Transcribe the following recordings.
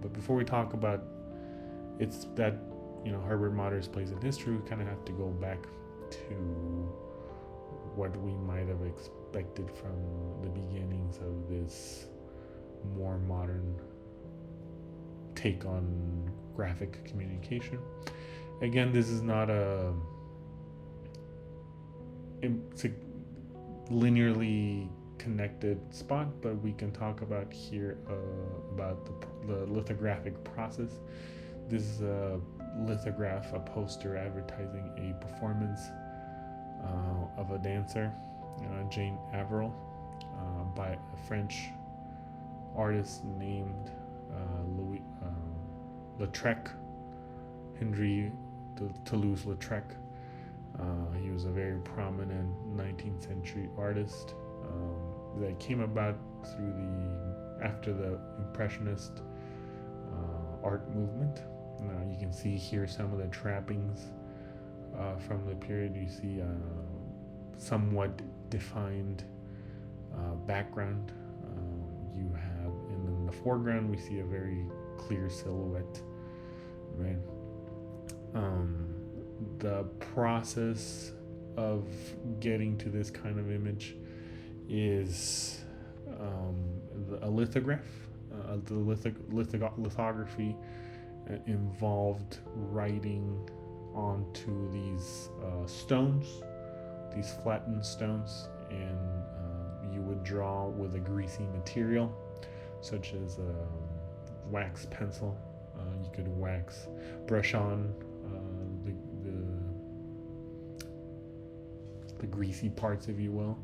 But before we talk about it's that Herbert Marder's place in history, we kind of have to go back to what we might have expected from the beginnings of this more modern take on graphic communication. Again, this is not a linearly connected spot, but we can talk about here about the lithographic process. This is a lithograph, a poster advertising a performance of a dancer, Jane Averill, by a French artist named Louis Lautrec, Henry Toulouse-Lautrec. He was a very prominent 19th century artist that came about after the Impressionist art movement. You can see here some of the trappings from the period. You see somewhat defined background. You have in the foreground we see a very clear silhouette, right? The process of getting to this kind of image is a lithograph. The lithography involved writing onto these stones, these flattened stones, and you would draw with a greasy material such as a wax pencil. You could brush on the greasy parts, if you will,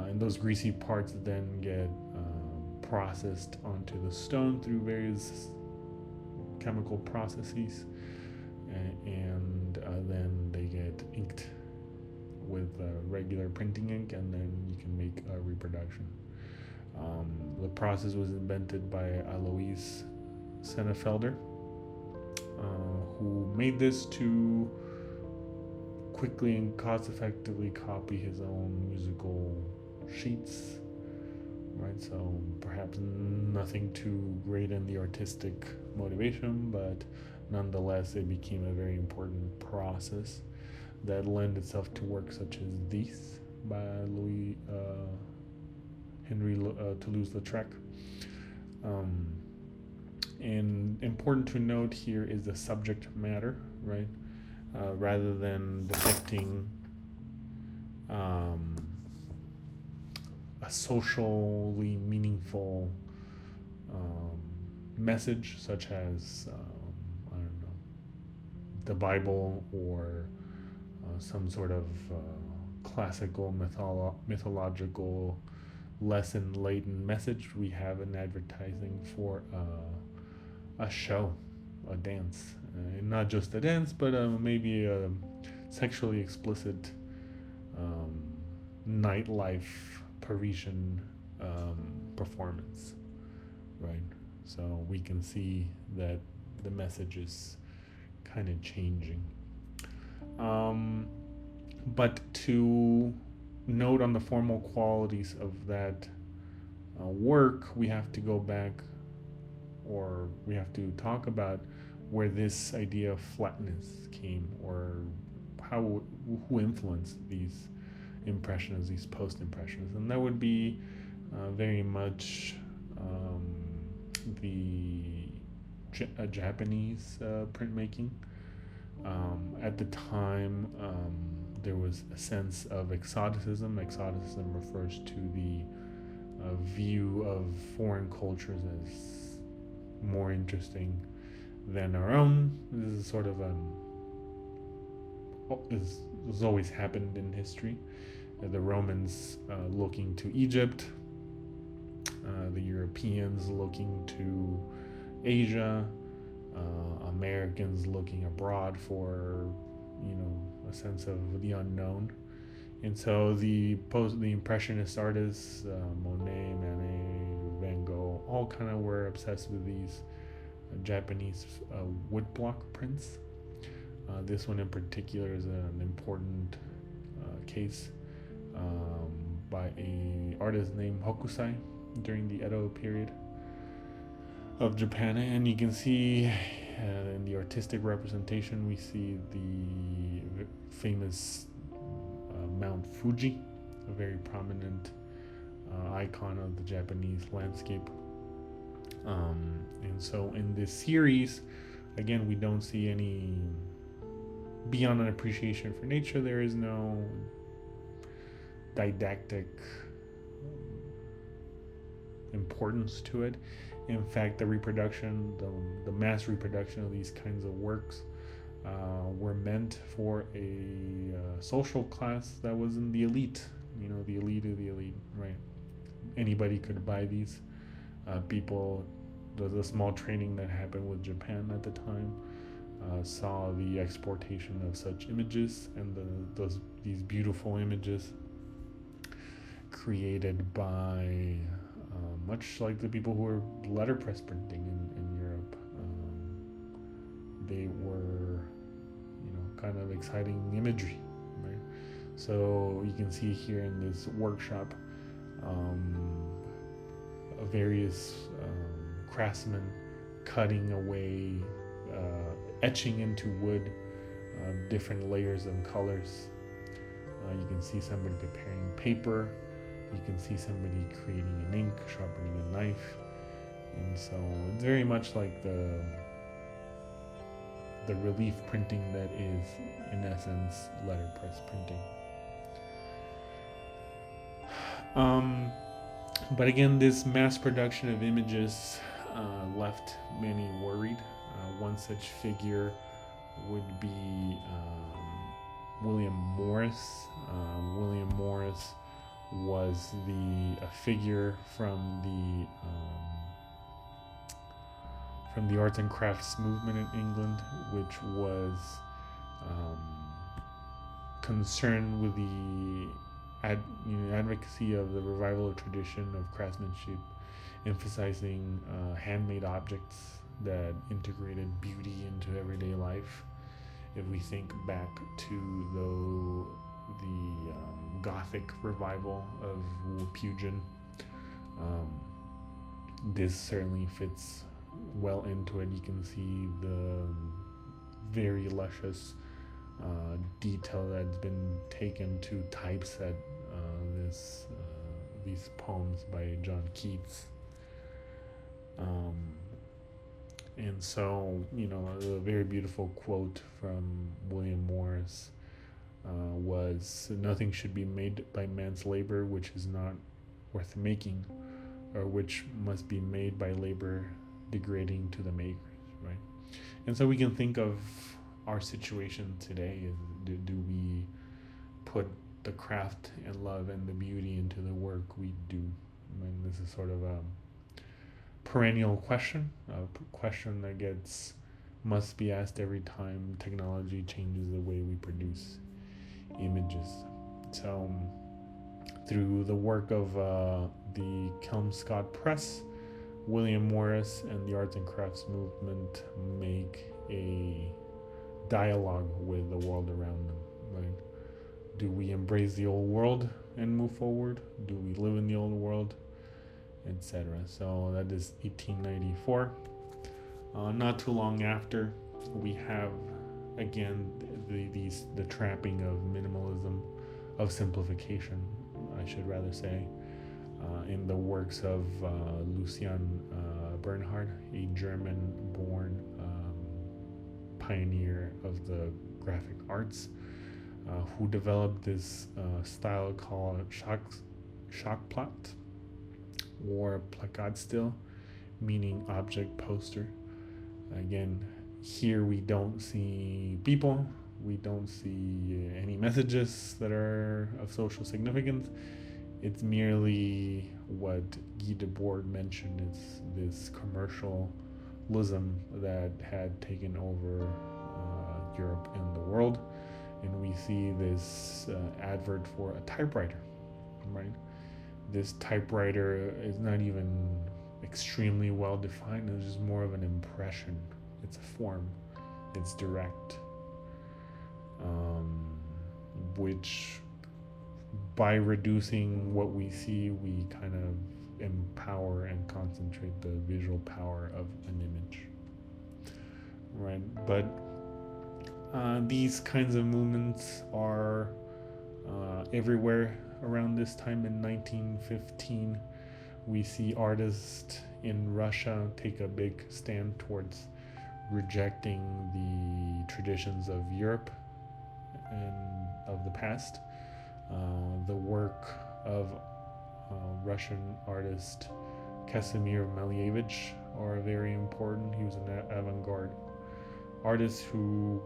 and those greasy parts then get processed onto the stone through various chemical processes, and then they get inked with regular printing ink, and then you can make a reproduction. The process was invented by Alois Sennefelder, who made this to quickly and cost-effectively copy his own musical sheets, right? So perhaps nothing too great in the artistic motivation, but nonetheless it became a very important process that lent itself to works such as these by Henry Toulouse-Lautrec. And important to note here is the subject matter, right? Rather than depicting a socially meaningful message such as the Bible or some sort of classical mythological lesson-laden message, we have an advertising for a show, a dance, not just a dance, but maybe a sexually explicit nightlife Parisian performance, right? So we can see that the message is kind of changing. But to note on the formal qualities of that work, we have to go back, or we have to talk about where this idea of flatness came, or who influenced these impressionists, these post-impressionists, and that would be very much the Japanese printmaking. At the time, there was a sense of exoticism. Exoticism refers to the view of foreign cultures as more interesting than our own. This is sort of has always happened in history. The Romans looking to Egypt, the Europeans looking to Asia, Americans looking abroad for a sense of the unknown. And so the Impressionist artists, Monet, Manet, Van Gogh, all kind of were obsessed with these Japanese woodblock prints. This one in particular is an important case by a artist named Hokusai during the Edo period. of Japan, and you can see in the artistic representation we see the famous Mount Fuji, a very prominent icon of the Japanese landscape. And so in this series, again, we don't see any, beyond an appreciation for nature, there is no didactic importance to it. In fact, the reproduction, the mass reproduction of these kinds of works were meant for a social class that was in the elite, the elite of the elite, right? Anybody could buy these. People, there was a small training that happened with Japan at the time, saw the exportation of such images, and these beautiful images created by much like the people who were letterpress printing in Europe. They were, kind of exciting imagery, right? So you can see here in this workshop, various craftsmen cutting away, etching into wood different layers and colors. You can see somebody preparing paper. You can see somebody creating an ink, sharpening a knife. And so it's very much like the relief printing that is, in essence, letterpress printing. But again, this mass production of images left many worried. One such figure would be William Morris. William Morris was a figure from the arts and crafts movement in England, which was concerned with the advocacy of the revival of tradition of craftsmanship, emphasizing handmade objects that integrated beauty into everyday life. If we think back to the Gothic revival of Pugin, this certainly fits well into it. You can see the very luscious detail that's been taken to typeset these poems by John Keats. And so, a very beautiful quote from William Morris was, "Nothing should be made by man's labor which is not worth making, or which must be made by labor degrading to the makers," right? And so we can think of our situation today. Do we put the craft and love and the beauty into the work we do? I mean, this is sort of a perennial question, a question that must be asked every time technology changes the way we produce images. So through the work of the Kelmscott Press, William Morris and the arts and crafts movement make a dialogue with the world around them, right? Do we embrace the old world and move forward? Do we live in the old world, etc.? So that is 1894. Not too long after, we have again the trapping of minimalism, of simplification, I should rather say, in the works of Lucian Bernhard, a German-born pioneer of the graphic arts, who developed this style called Schockplatt, or Plakatstil, meaning object poster. Again, here we don't see people, we don't see any messages that are of social significance. It's merely what Guy Debord mentioned, it's this commercialism that had taken over Europe and the world. And we see this advert for a typewriter, right? This typewriter is not even extremely well defined, it's just more of an impression. It's a form, it's direct, which by reducing what we see, we kind of empower and concentrate the visual power of an image, right? But these kinds of movements are everywhere around this time. In 1915, we see artists in Russia take a big stand towards rejecting the traditions of Europe and of the past. The work of Russian artist Casimir Malevich are very important. He was an avant-garde artist who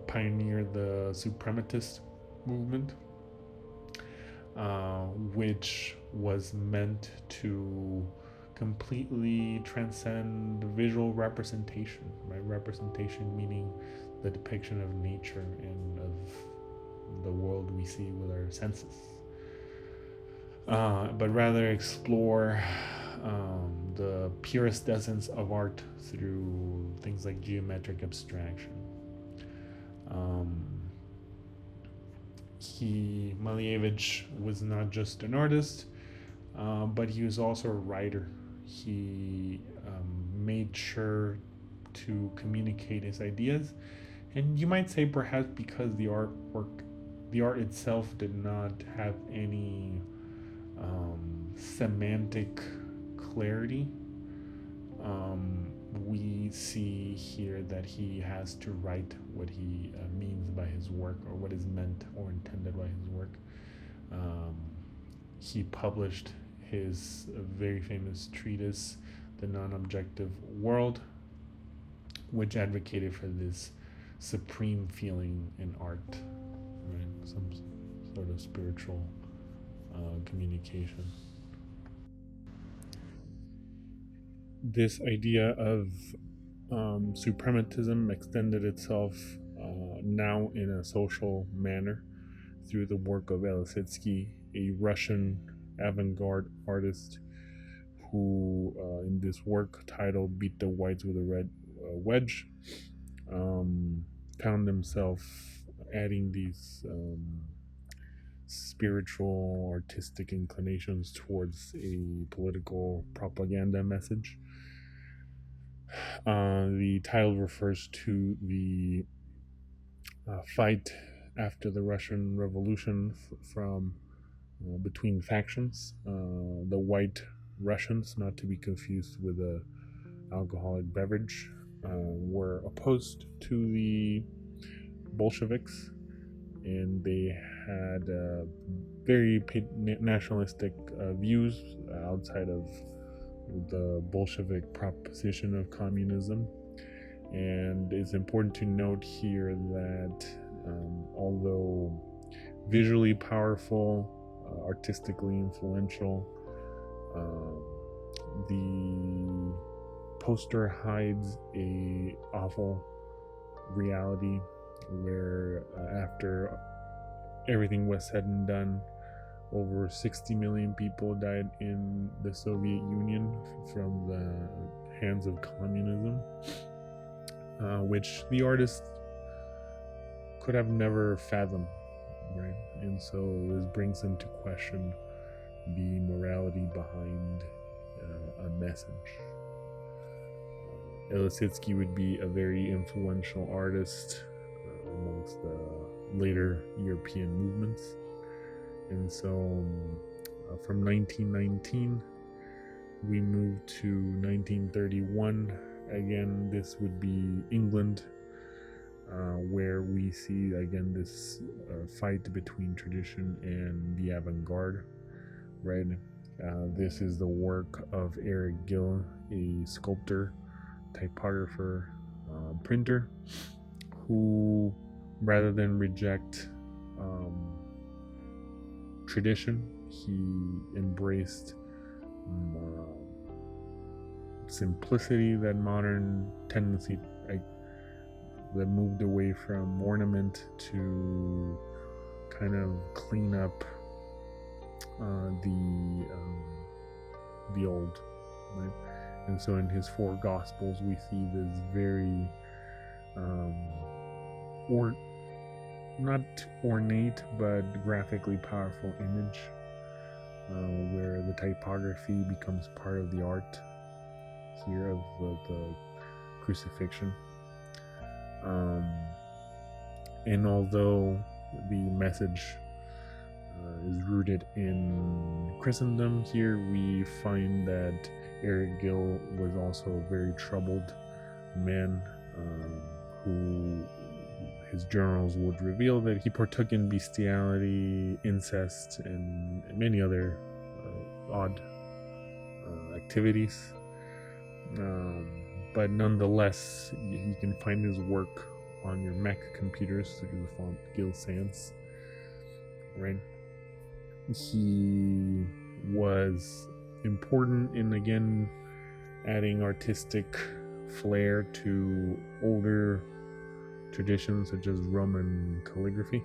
pioneered the suprematist movement, which was meant to completely transcend visual representation, right? Representation meaning the depiction of nature and of the world we see with our senses, but rather explore the purest essence of art through things like geometric abstraction. Malevich was not just an artist, but he was also a writer. He made sure to communicate his ideas, and you might say perhaps because the art itself did not have any semantic clarity. We see here that he has to write what he means by his work, or what is meant or intended by his work. He published his very famous treatise, The Non-Objective World, which advocated for this supreme feeling in art, right? Some sort of spiritual communication. This idea of suprematism extended itself now in a social manner through the work of Elisitsky, a Russian avant-garde artist who, in this work titled Beat the Whites with a Red Wedge, found himself adding these spiritual, artistic inclinations towards a political propaganda message. The title refers to the fight after the Russian Revolution from between factions. The White Russians, not to be confused with a alcoholic beverage, were opposed to the Bolsheviks, and they had very nationalistic views outside of the Bolshevik proposition of communism. And it's important to note here that although visually powerful, artistically influential, the poster hides a awful reality where after everything was said and done, over 60 million people died in the Soviet Union from the hands of communism, which the artist could have never fathomed, right? And so this brings into question the morality behind a message. Elisitsky would be a very influential artist amongst the later European movements. And so from 1919, we move to 1931. Again, this would be England, where we see again this fight between tradition and the avant-garde, right? This is the work of Eric Gill, a sculptor, typographer, printer, who, rather than reject tradition, he embraced simplicity, that modern tendency that moved away from ornament to kind of clean up the old, right? And so in his four gospels we see this very not ornate but graphically powerful image where the typography becomes part of the art here of the crucifixion. And although the message is rooted in Christendom, here we find that Eric Gill was also a very troubled man who his journals would reveal that he partook in bestiality, incest, and many other odd activities. But nonetheless, you can find his work on your Mac computers through the font Gill Sans. Right? He was important in, again, adding artistic flair to older traditions such as Roman calligraphy,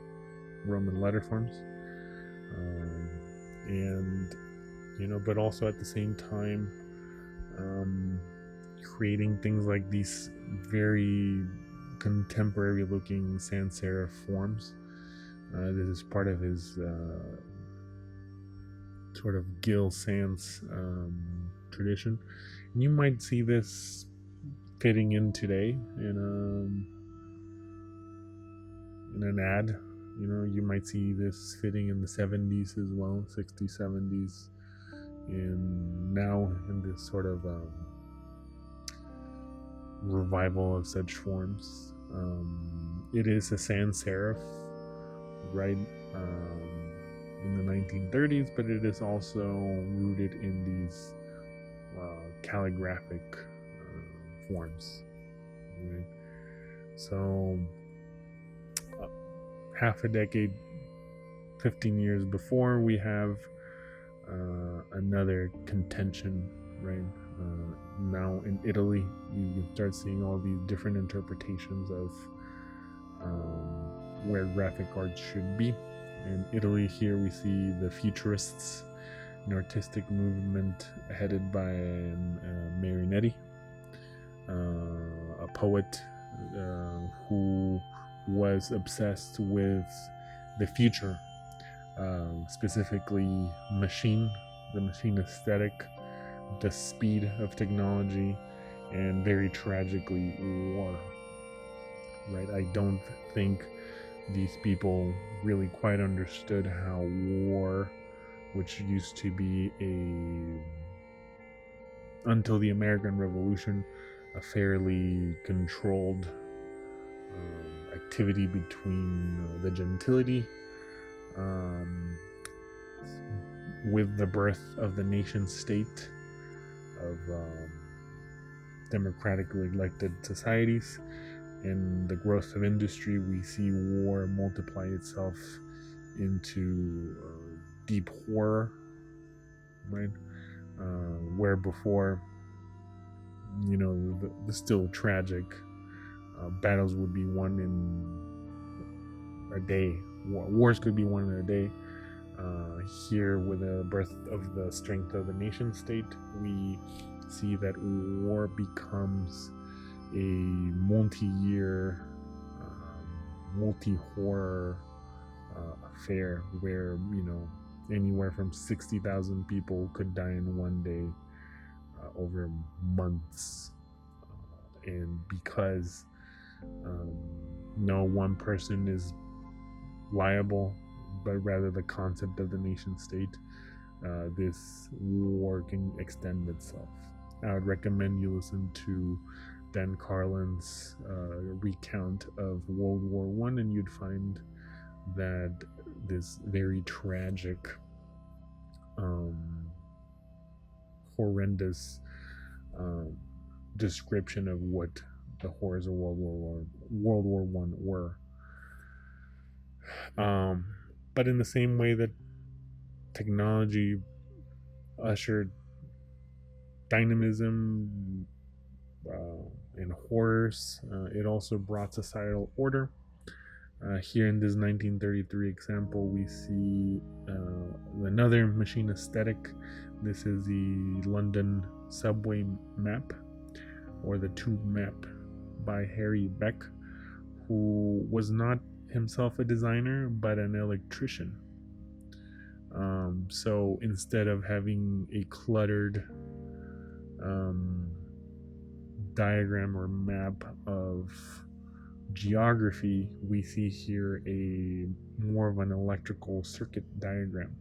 Roman letter forms, and but also at the same time creating things like these very contemporary looking sans serif forms. This is part of his sort of Gill Sans tradition, and you might see this fitting in today in an ad. You might see this fitting in the 70s as well, 60s, 70s, and now in this sort of revival of such forms. It is a sans serif, right, in the 1930s, but it is also rooted in these calligraphic forms. Right? So half a decade, 15 years before, we have another contention, right? Now in Italy, you can start seeing all these different interpretations of where graphic arts should be. In Italy, here we see the Futurists, an artistic movement headed by Marinetti, a poet who was obsessed with the future, specifically the machine aesthetic, the speed of technology, and very tragically, war. Right? I don't think these people really quite understood how war, which used to be until the American Revolution, a fairly controlled activity between the gentility, with the birth of the nation state, of democratically elected societies, and the growth of industry, we see war multiply itself into deep horror, right? Where before, the still tragic battles would be won in a day. Wars could be won in a day. Here, with the birth of the strength of the nation state, we see that war becomes a multi-year, multi-horror affair where, anywhere from 60,000 people could die in one day over months. And because no one person is liable, but rather the concept of the nation state, this war can extend itself. I would recommend you listen to Dan Carlin's recount of World War I, and you'd find that this very tragic, horrendous description of what the horrors of World War I were. But in the same way that technology ushered dynamism and horrors, it also brought societal order. Here in this 1933 example, we see another machine aesthetic. This is the London subway map, or the tube map, by Harry Beck, who was not himself a designer, but an electrician. So instead of having a cluttered diagram or map of geography, we see here a more of an electrical circuit diagram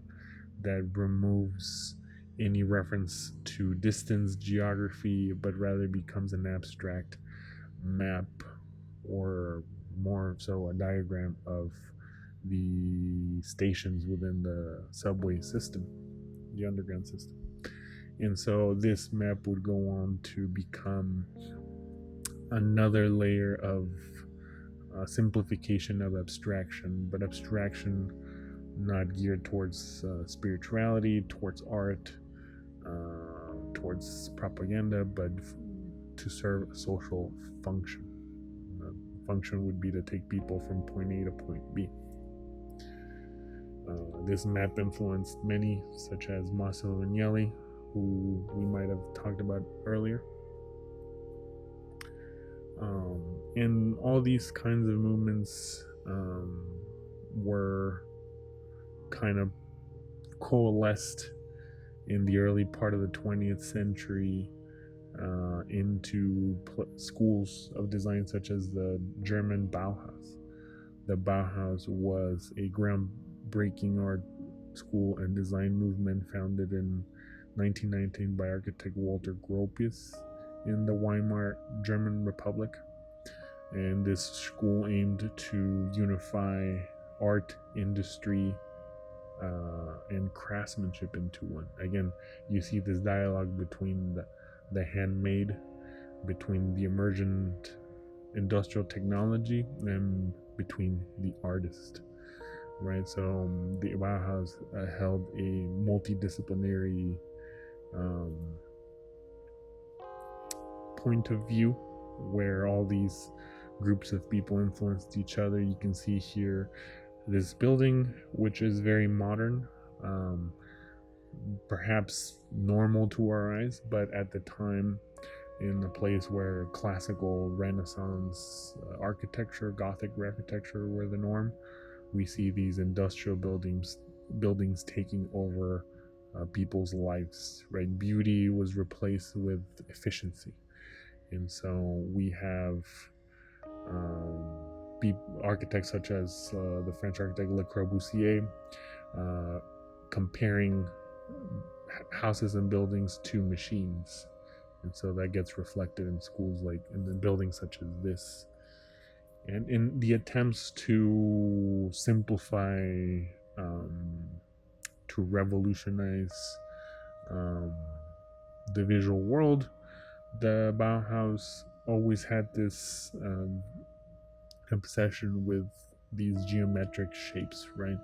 that removes any reference to distance geography, but rather becomes an abstract map, or more so a diagram of the stations within the subway system, the underground system. And so this map would go on to become another layer of simplification of abstraction, but abstraction not geared towards spirituality, towards art, towards propaganda, but to serve a social function. Function would be to take people from point A to point B. This map influenced many, such as Massimo Agnelli, who we might have talked about earlier. And all these kinds of movements were kind of coalesced in the early part of the 20th century into schools of design such as the German Bauhaus. The Bauhaus was a groundbreaking art school and design movement founded in 1919 by architect Walter Gropius in the Weimar German Republic. And this school aimed to unify art, industry, and craftsmanship into one. Again, you see this dialogue between the handmade, between the emergent industrial technology, and between the artist, right? So the Bauhaus held a multidisciplinary point of view where all these groups of people influenced each other. You can see here this building, which is very modern, perhaps normal to our eyes, but at the time, in a place where classical Renaissance architecture, Gothic architecture were the norm, we see these industrial buildings taking over people's lives, right? Beauty was replaced with efficiency. And so we have architects such as the French architect Le Corbusier comparing houses and buildings to machines. And so that gets reflected in schools like in the buildings such as this. And in the attempts to simplify, to revolutionize the visual world, the Bauhaus always had this obsession with these geometric shapes, right?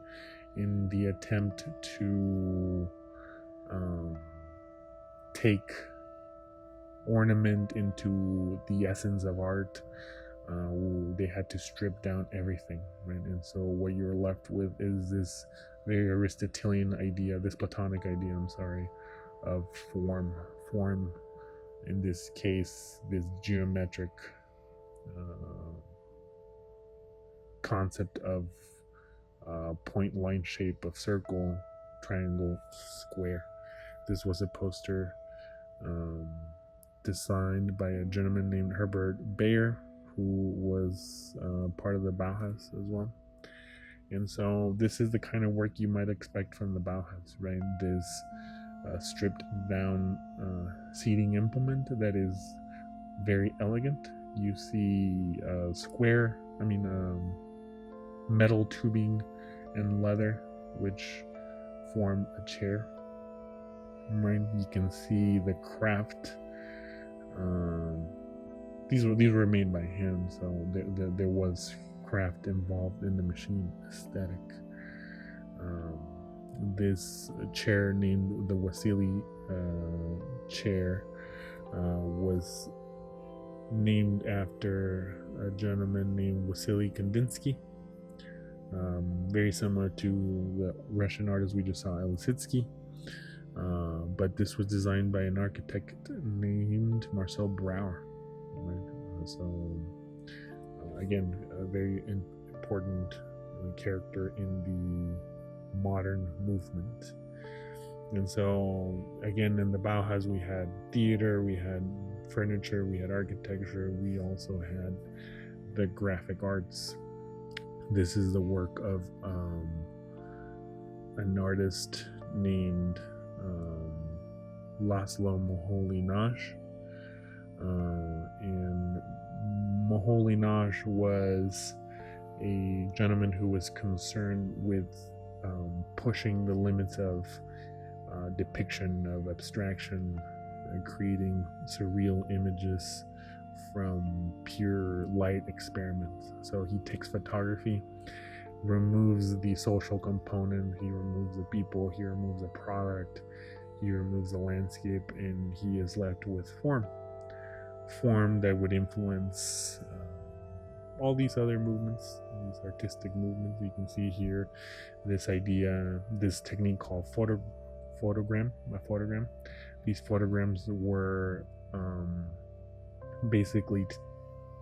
In the attempt to take ornament into the essence of art, they had to strip down everything, right? And so what you're left with is this very Aristotelian idea, this Platonic idea, of form. In this case, this geometric concept of point line shape of circle, triangle, square. This was a poster designed by a gentleman named Herbert Bayer, who was part of the Bauhaus as well. And so this is the kind of work you might expect from the Bauhaus, right? This stripped down seating implement that is very elegant. You see metal tubing and leather, which form a chair, right? You can see the craft. These were made by hand, so there was craft involved in the machine aesthetic. This chair, named the Wasily chair, was named after a gentleman named Wasily Kandinsky, very similar to the Russian artist we just saw, Elisitsky. But this was designed by an architect named Marcel Brauer. Right? So again, a very important character in the modern movement. And so, again, in the Bauhaus, we had theater, we had furniture, we had architecture, we also had the graphic arts. This is the work of an artist named Laszlo Moholy-Nagy. And Moholy-Nagy was a gentleman who was concerned with pushing the limits of depiction, of abstraction, creating surreal images from pure light experiments. So he takes photography, removes the social component, he removes the people, he removes the product, he removes the landscape, and he is left with form that would influence all these other movements, these artistic movements. You can see here this idea, this technique called photogram. These photograms were basically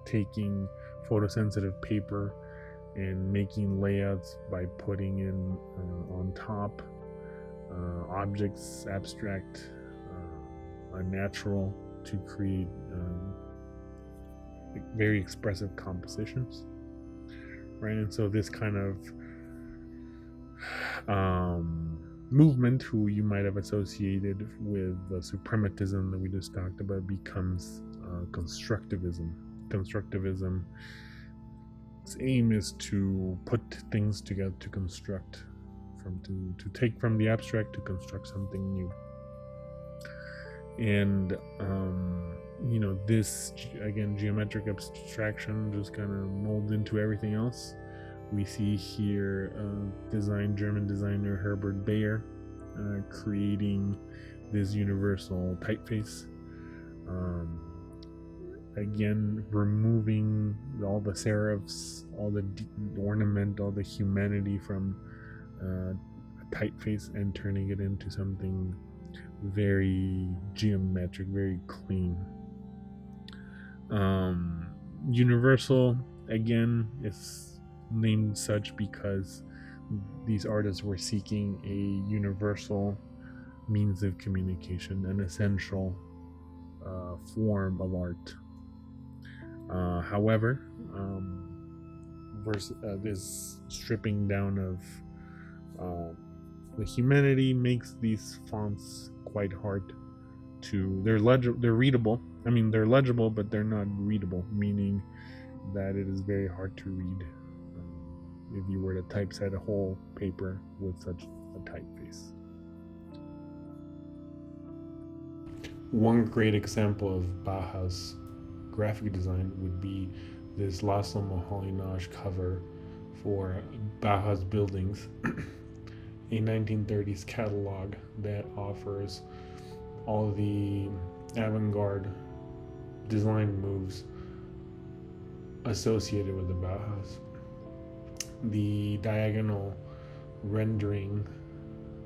taking photosensitive paper and making layouts by putting in on top objects, abstract, unnatural, to create very expressive compositions, right? And so this kind of movement, who you might have associated with the suprematism that we just talked about, becomes constructivism. Constructivism's aim is to put things together, to construct, to take from the abstract to construct something new. And this, again, geometric abstraction just kind of molds into everything else. We see here German designer Herbert Bayer creating this universal typeface. Again, removing all the serifs, all the ornament, all the humanity from a typeface and turning it into something very geometric, very clean. Universal, again, is named such because these artists were seeking a universal means of communication, an essential form of art. However, this stripping down of the humanity makes these fonts quite hard to. They're readable. I mean, they're legible, but they're not readable, meaning that it is very hard to read if you were to typeset a whole paper with such a typeface. One great example of Bauhaus graphic design would be this Laszlo Moholy-Nagy cover for Bauhaus buildings, a 1930s catalog that offers all the avant-garde design moves associated with the Bauhaus. The diagonal rendering,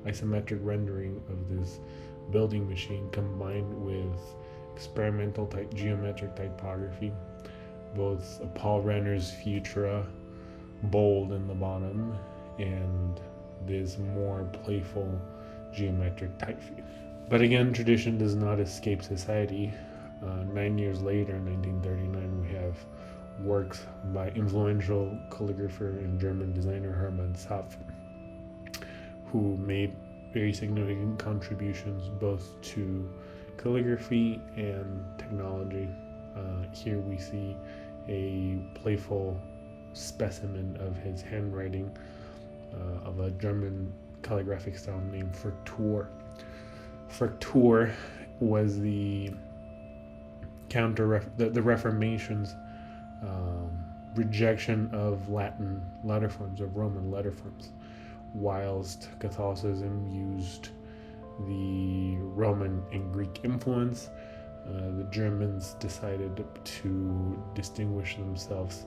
isometric rendering of this building machine combined with experimental geometric typography, both Paul Renner's Futura bold in the bottom and this more playful geometric typeface. But again, tradition does not escape society. 9 years later, in 1939, we have works by influential calligrapher and German designer Hermann Zapf, who made very significant contributions both to calligraphy and technology. Here we see a playful specimen of his handwriting of a German calligraphic style named Fraktur. Fraktur was the the Reformation's rejection of Latin letter forms, of Roman letter forms, whilst Catholicism used the Roman and Greek influence. The Germans decided to distinguish themselves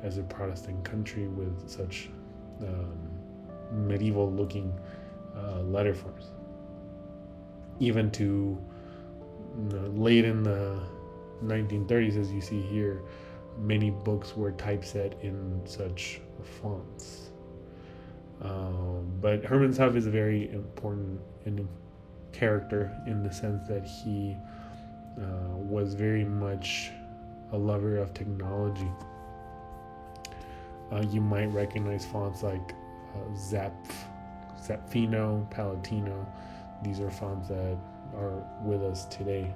as a Protestant country with such medieval-looking letter forms. Even to late in the 1930s, as you see here, many books were typeset in such fonts. But Hermannshoff is a very important character in the sense that he was very much a lover of technology. You might recognize fonts like Zapfino, Palatino. These are fonts that are with us today.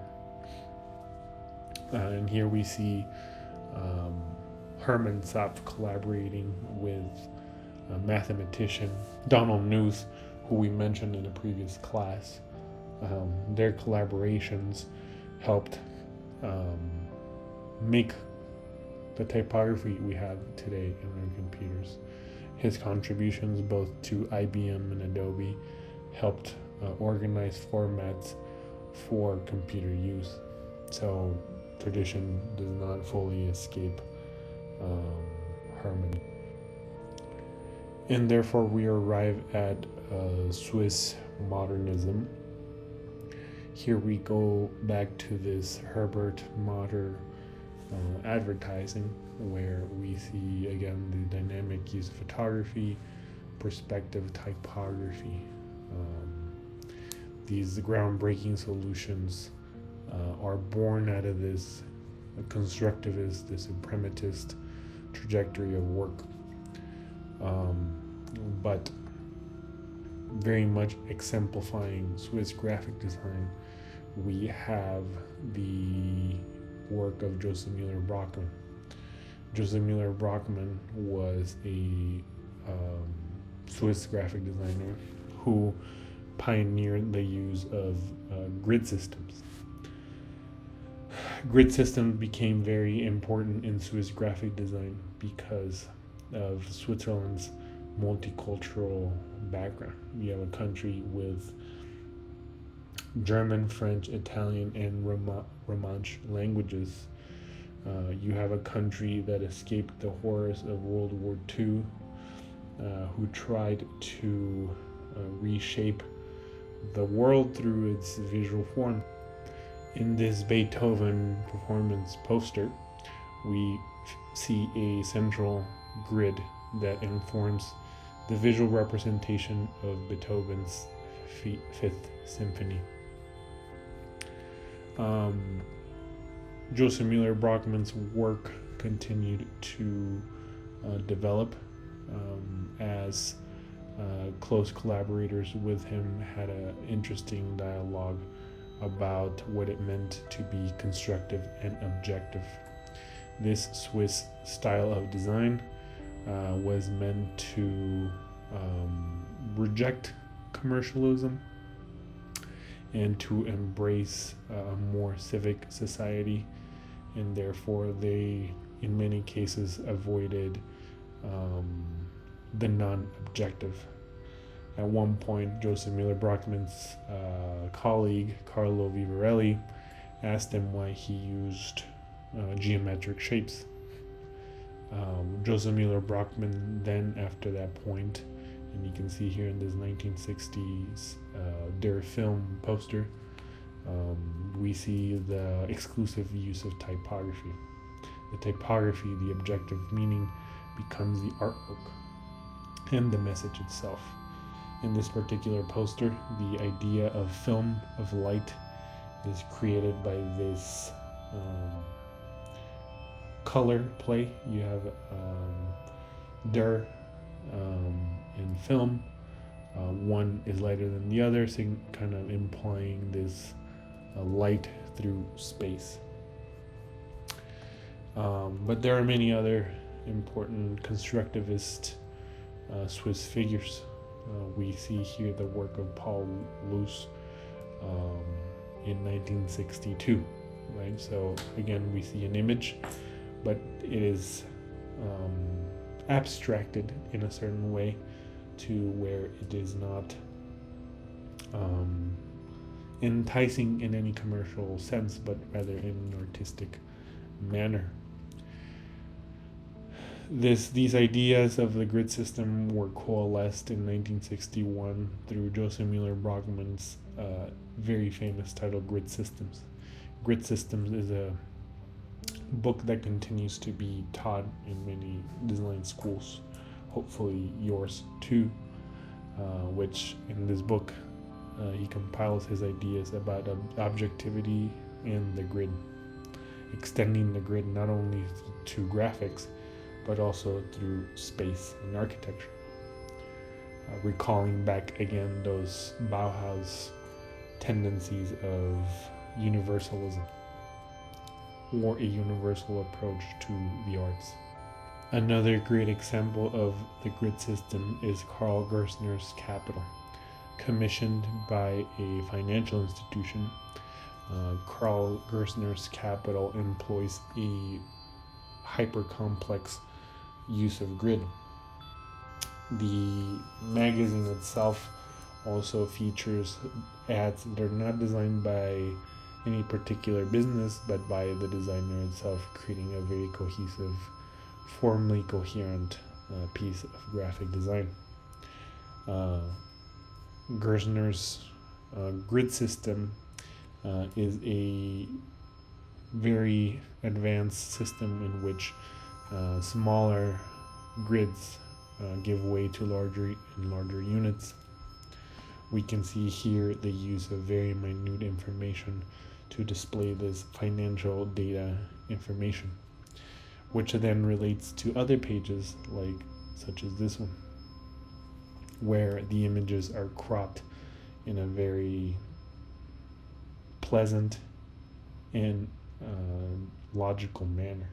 And here we see Hermannshoff collaborating with a mathematician, Donald Knuth, who we mentioned in a previous class. Their collaborations helped make the typography we have today in our computers. His contributions both to IBM and Adobe helped organize formats for computer use. So tradition does not fully escape Herman. And therefore we arrive at Swiss modernism. Here we go back to this Herbert Motter advertising, where we see again the dynamic use of photography, perspective typography. These groundbreaking solutions are born out of this constructivist, this suprematist trajectory of work, but very much exemplifying Swiss graphic design. We have the work of Joseph Müller-Brockmann. Joseph Müller-Brockmann was a Swiss graphic designer who pioneered the use of grid systems. Grid systems became very important in Swiss graphic design because of Switzerland's multicultural background. You have a country with German, French, Italian, and Romansh languages. You have a country that escaped the horrors of World War II, who tried to reshape the world through its visual form. In this Beethoven performance poster, we see a central grid that informs the visual representation of Beethoven's Fifth Symphony. Joseph Müller-Brockmann's work continued to develop as close collaborators with him had an interesting dialogue about what it meant to be constructive and objective. This Swiss style of design was meant to reject commercialism and to embrace a more civic society, and therefore they, in many cases, avoided the non-objective. At one point, Joseph Müller-Brockmann's colleague, Carlo Vivarelli, asked him why he used geometric shapes. Joseph Müller-Brockmann then, after that point, and you can see here in this 1960s Der Film poster, we see the exclusive use of typography. The typography, the objective meaning, becomes the artwork and the message itself. In this particular poster, the idea of film, of light, is created by this color play. You have Der and film. One is lighter than the other, so kind of implying this light through space. But there are many other important constructivist Swiss figures. We see here the work of Paul Loos in 1962, right? So again, we see an image, but it is abstracted in a certain way to where it is not enticing in any commercial sense, but rather in an artistic manner. These ideas of the grid system were coalesced in 1961 through Joseph Müller-Brockmann's very famous title, Grid Systems. Grid Systems is a book that continues to be taught in many design schools, hopefully yours too. which in this book he compiles his ideas about objectivity and the grid, extending the grid not only to graphics but also through space and architecture, recalling back again those Bauhaus tendencies of universalism or a universal approach to the arts. Another great example of the grid system is Karl Gerstner's Capital. Commissioned by a financial institution, Karl Gerstner's Capital employs a hyper-complex use of grid. The magazine itself also features ads that are not designed by any particular business but by the designer itself, creating a very cohesive, formally coherent piece of graphic design. Gerstner's grid system is a very advanced system in which smaller grids give way to larger and larger units. We can see here the use of very minute information to display this financial data information, which then relates to other pages such as this one, where the images are cropped in a very pleasant and logical manner.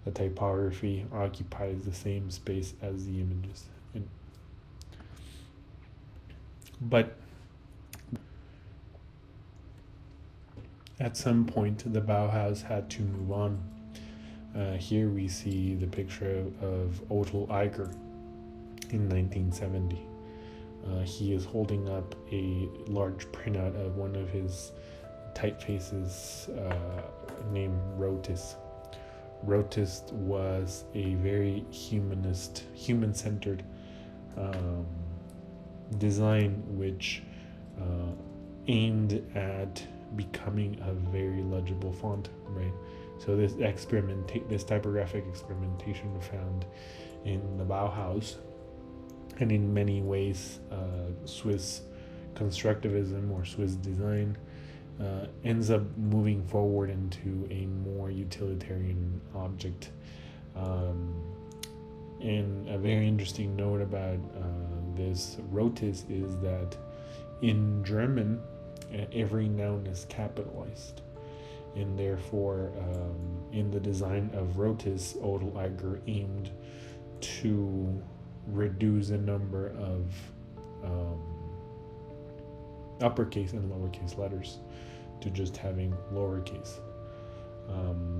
The typography occupies the same space as the images. But at some point, the Bauhaus had to move on. Here we see the picture of Otto Eiger in 1970. He is holding up a large printout of one of his typefaces named Rotis. Rotis was a very human-centered design which aimed at becoming a very legible font, right? So this typographic experimentation found in the Bauhaus, and in many ways Swiss constructivism or Swiss design ends up moving forward into a more utilitarian object. And a very interesting note about this Rotis is that in German, every noun is capitalized, and therefore in the design of Rotis, Otto Eiger aimed to reduce the number of uppercase and lowercase letters to just having lowercase.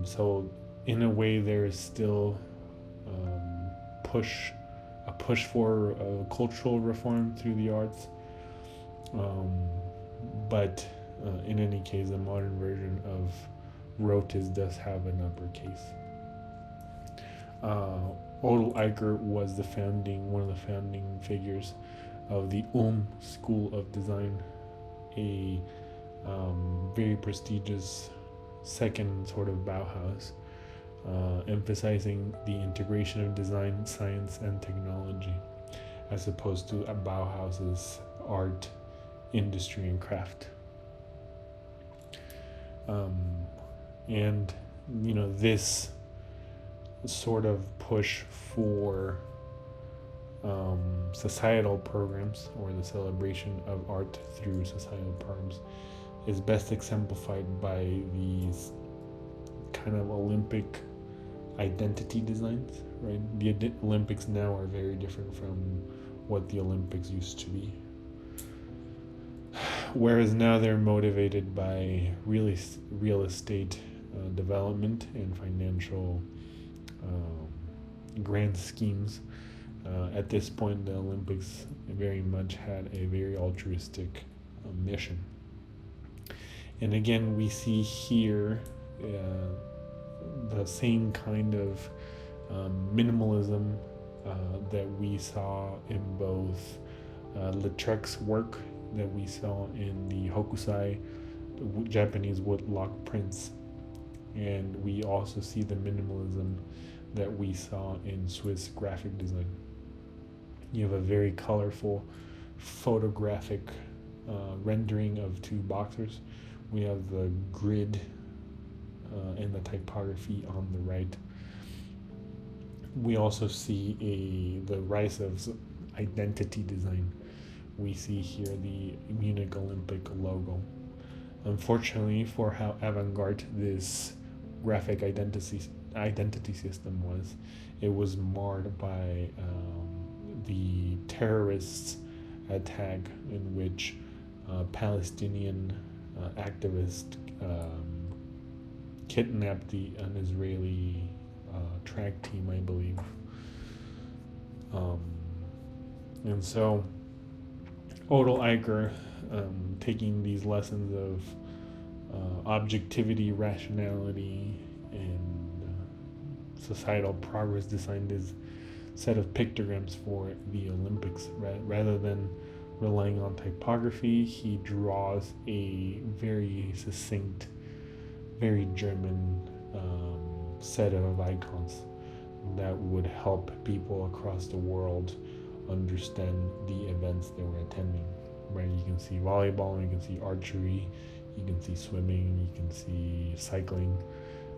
So in a way, there is still a push for cultural reform through the arts, but in any case, a modern version of Rotis does have an uppercase. Otto Eiger was one of the founding figures of the School of Design, a very prestigious second sort of Bauhaus, emphasizing the integration of design, science, and technology, as opposed to a Bauhaus's art, industry, and craft. And this sort of push for societal programs, or the celebration of art through societal programs, is best exemplified by these kind of Olympic identity designs, right? The Olympics now are very different from what the Olympics used to be. Whereas now they're motivated by real estate development and financial grand schemes. At this point, the Olympics very much had a very altruistic mission. And again, we see here the same kind of minimalism that we saw in both Lautrec's work, that we saw in the Hokusai, the Japanese woodblock prints, and we also see the minimalism that we saw in Swiss graphic design. You have a very colorful photographic rendering of two boxers. We have the grid and the typography on the right. We also see the rise of identity design. We see here the Munich Olympic logo. Unfortunately for how avant-garde this graphic identity system was, it was marred by the terrorists' attack in which Palestinian activists kidnapped an Israeli track team, I believe. And so Odell Eicher, taking these lessons of objectivity, rationality, and societal progress, designed his set of pictograms for the Olympics. Rather than relying on typography, he draws a very succinct, very German set of icons that would help people across the world understand the events they were attending. Right, you can see volleyball, you can see archery, you can see swimming, you can see cycling,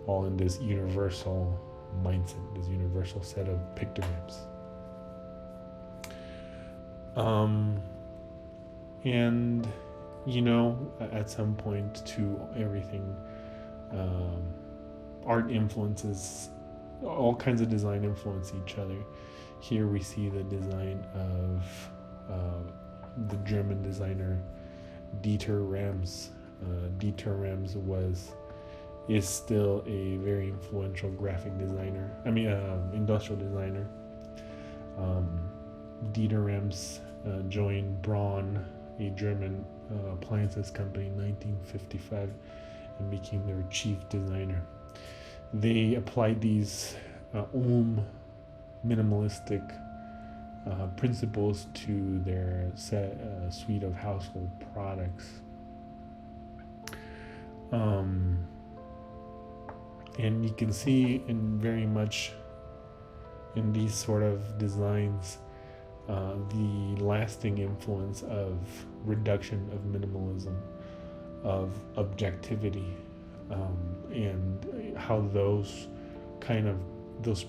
all in this universal mindset, this universal set of pictograms. And at some point to everything, art influences, all kinds of design influence each other. Here we see the design of the German designer Dieter Rams. Dieter Rams is still a very influential graphic designer. Industrial designer. Dieter Rams joined Braun, a German appliances company, in 1955, and became their chief designer. They applied these minimalistic principles to their suite of household products. And you can see very much in these sort of designs the lasting influence of reduction, of minimalism, of objectivity, and how those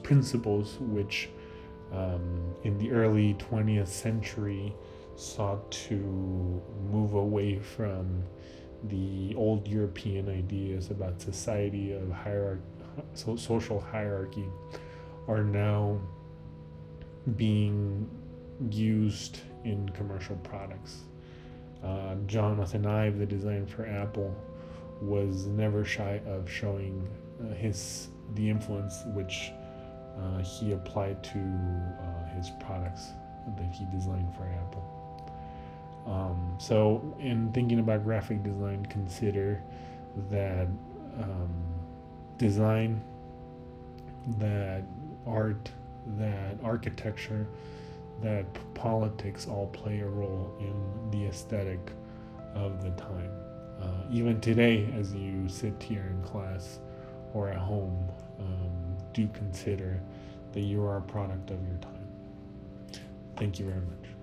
principles, which in the early 20th century sought to move away from the old European ideas about society of social hierarchy, are now being used in commercial products. Jonathan Ive, the designer for Apple, was never shy of showing the influence which he applied to his products that he designed for Apple. So in thinking about graphic design, consider that design, that art, that architecture, that politics all play a role in the aesthetic of the time. Even today, as you sit here in class or at home, do consider that you are a product of your time. Thank you very much.